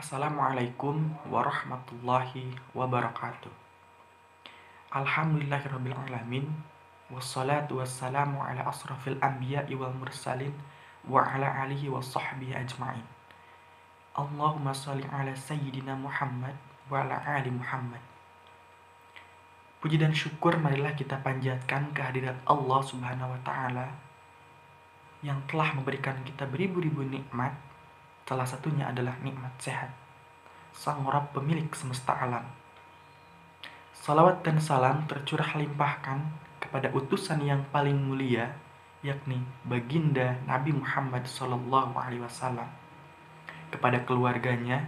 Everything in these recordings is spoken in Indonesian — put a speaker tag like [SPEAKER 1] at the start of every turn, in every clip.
[SPEAKER 1] Assalamualaikum warahmatullahi wabarakatuh. Alhamdulillahirrabbilalamin. Wassalatu wassalamu ala asrafil anbiya'i wal mursalin wa ala alihi wa sahbihi ajma'in. Allahumma salli ala sayyidina Muhammad wa ala ali Muhammad. Puji dan syukur marilah kita panjatkan kehadirat Allah Subhanahu wa taala yang telah memberikan kita beribu-ribu nikmat. Salah satunya adalah nikmat sehat. Sang Rabb pemilik semesta alam. Salawat dan salam tercurah limpahkan kepada utusan yang paling mulia, yakni baginda Nabi Muhammad SAW, kepada keluarganya,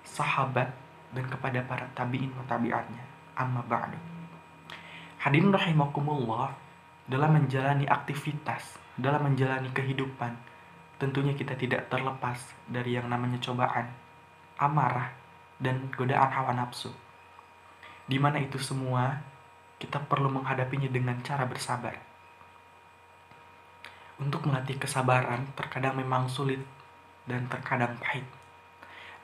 [SPEAKER 1] sahabat, dan kepada para tabi'in wa tabi'atnya. Amma ba'du. Hadirin rahimakumullah, dalam menjalani aktivitas, dalam menjalani kehidupan, tentunya kita tidak terlepas dari yang namanya cobaan, amarah, dan godaan hawa nafsu. Di mana itu semua kita perlu menghadapinya dengan cara bersabar. Untuk melatih kesabaran terkadang memang sulit dan terkadang pahit.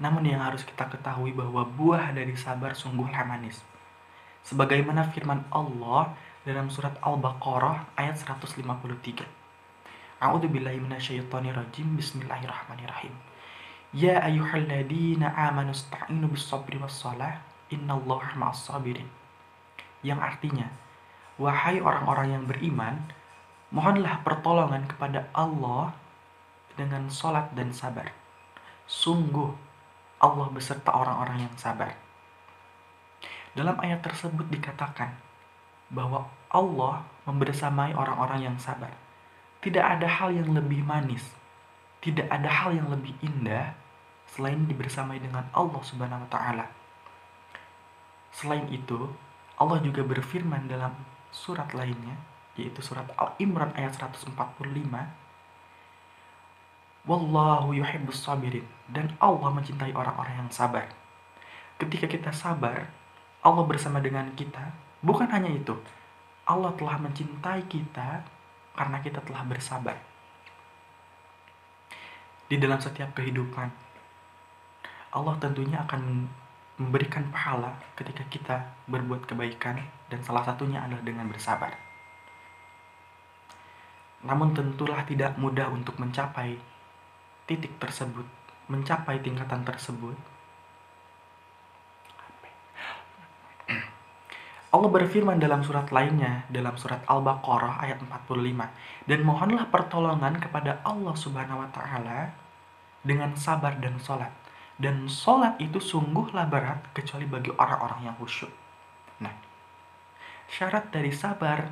[SPEAKER 1] Namun yang harus kita ketahui bahwa buah dari sabar sungguhlah manis. Sebagaimana firman Allah dalam surat Al-Baqarah ayat 153. A'udzubillahi minasyaitonirrajim. Bismillahirrahmanirrahim. Ya ayyuhalladzina amanu ista'inu bis-sabri was-shalah innallaha ma'as-sabirin. Yang artinya, wahai orang-orang yang beriman, mohonlah pertolongan kepada Allah dengan salat dan sabar. Sungguh Allah beserta orang-orang yang sabar. Dalam ayat tersebut dikatakan bahwa Allah membersamai orang-orang yang sabar. Tidak ada hal yang lebih manis, tidak ada hal yang lebih indah selain dibersamai dengan Allah Subhanahu wa taala. Selain itu, Allah juga berfirman dalam surat lainnya, yaitu surat Al-Imran ayat 145. Wallahu yuhibbus sabirin, dan Allah mencintai orang-orang yang sabar. Ketika kita sabar, Allah bersama dengan kita. Bukan hanya itu, Allah telah mencintai kita karena kita telah bersabar. Di dalam setiap kehidupan, Allah tentunya akan memberikan pahala ketika kita berbuat kebaikan, dan salah satunya adalah dengan bersabar. Namun tentulah tidak mudah untuk mencapai titik tersebut, mencapai tingkatan tersebut. Allah berfirman dalam surat lainnya, dalam surat Al-Baqarah ayat 45. Dan mohonlah pertolongan kepada Allah Subhanahu wa taala dengan sabar dan sholat. Dan sholat itu sungguhlah berat kecuali bagi orang-orang yang khusyuk. Nah, syarat dari sabar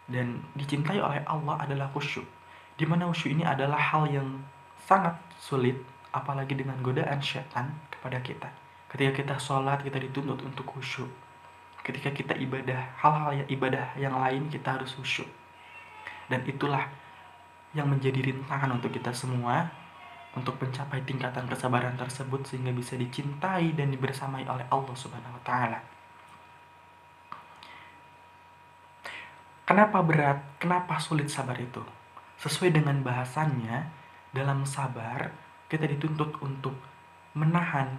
[SPEAKER 1] dan dicintai oleh Allah adalah khusyuk. Di mana khusyuk ini adalah hal yang sangat sulit, apalagi dengan godaan syaitan kepada kita. Ketika kita sholat, kita dituntut untuk khusyuk. Ketika kita ibadah, hal-hal ibadah yang lain kita harus khusyuk. Dan itulah yang menjadi rintangan untuk kita semua untuk mencapai tingkatan kesabaran tersebut sehingga bisa dicintai dan dibersamai oleh Allah Subhanahu wa taala. Kenapa berat? Kenapa sulit sabar itu? Sesuai dengan bahasannya, dalam sabar kita dituntut untuk menahan.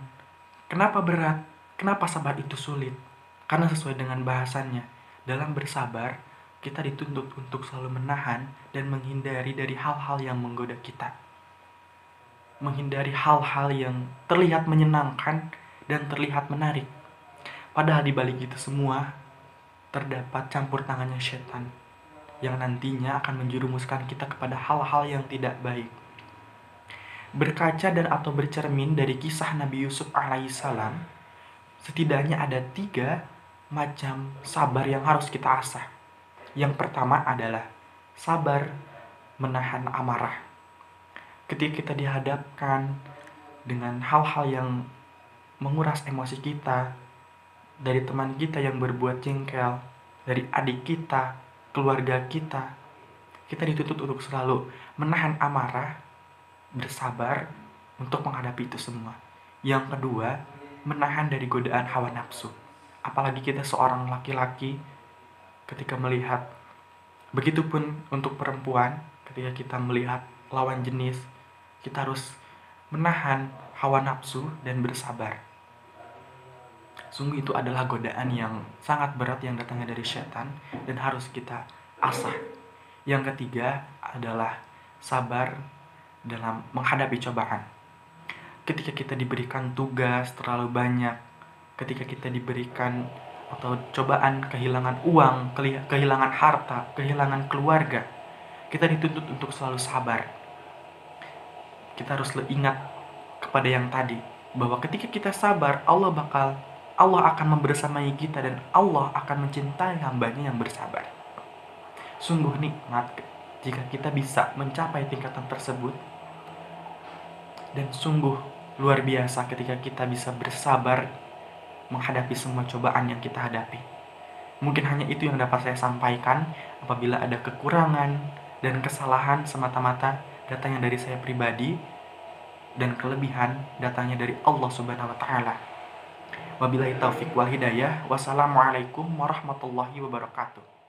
[SPEAKER 1] Kenapa berat? Kenapa sabar itu sulit? Karena sesuai dengan bahasannya, dalam bersabar, kita dituntut untuk selalu menahan dan menghindari dari hal-hal yang menggoda kita. Menghindari hal-hal yang terlihat menyenangkan dan terlihat menarik. Padahal di balik itu semua, terdapat campur tangannya setan yang nantinya akan menjerumuskan kita kepada hal-hal yang tidak baik. Berkaca dan atau bercermin dari kisah Nabi Yusuf alaihissalam, setidaknya ada 3 macam sabar yang harus kita asah. Yang pertama adalah sabar menahan amarah. Ketika kita dihadapkan dengan hal-hal yang menguras emosi kita, dari teman kita yang berbuat jengkel, dari adik kita, keluarga kita, kita dituntut untuk selalu menahan amarah, bersabar untuk menghadapi itu semua. Yang kedua, menahan dari godaan hawa nafsu. Apalagi kita seorang laki-laki, ketika melihat, begitupun untuk perempuan, ketika kita melihat lawan jenis, kita harus menahan hawa nafsu dan bersabar. Sungguh itu adalah godaan yang sangat berat yang datangnya dari setan dan harus kita asah. Yang ketiga adalah sabar dalam menghadapi cobaan. Ketika kita diberikan tugas terlalu banyak, ketika kita diberikan atau cobaan kehilangan uang, kehilangan harta, kehilangan keluarga, kita dituntut untuk selalu sabar. Kita harus ingat kepada yang tadi, bahwa ketika kita sabar, Allah akan membersamai kita dan Allah akan mencintai hambanya yang bersabar. Sungguh nikmat jika kita bisa mencapai tingkatan tersebut, dan sungguh luar biasa ketika kita bisa bersabar menghadapi semua cobaan yang kita hadapi. Mungkin hanya itu yang dapat saya sampaikan. Apabila ada kekurangan dan kesalahan, semata-mata datangnya dari saya pribadi, dan kelebihan datangnya dari Allah Subhanahu wa Ta'ala. Wabillahi taufiq wal hidayah. Wassalamualaikum warahmatullahi wabarakatuh.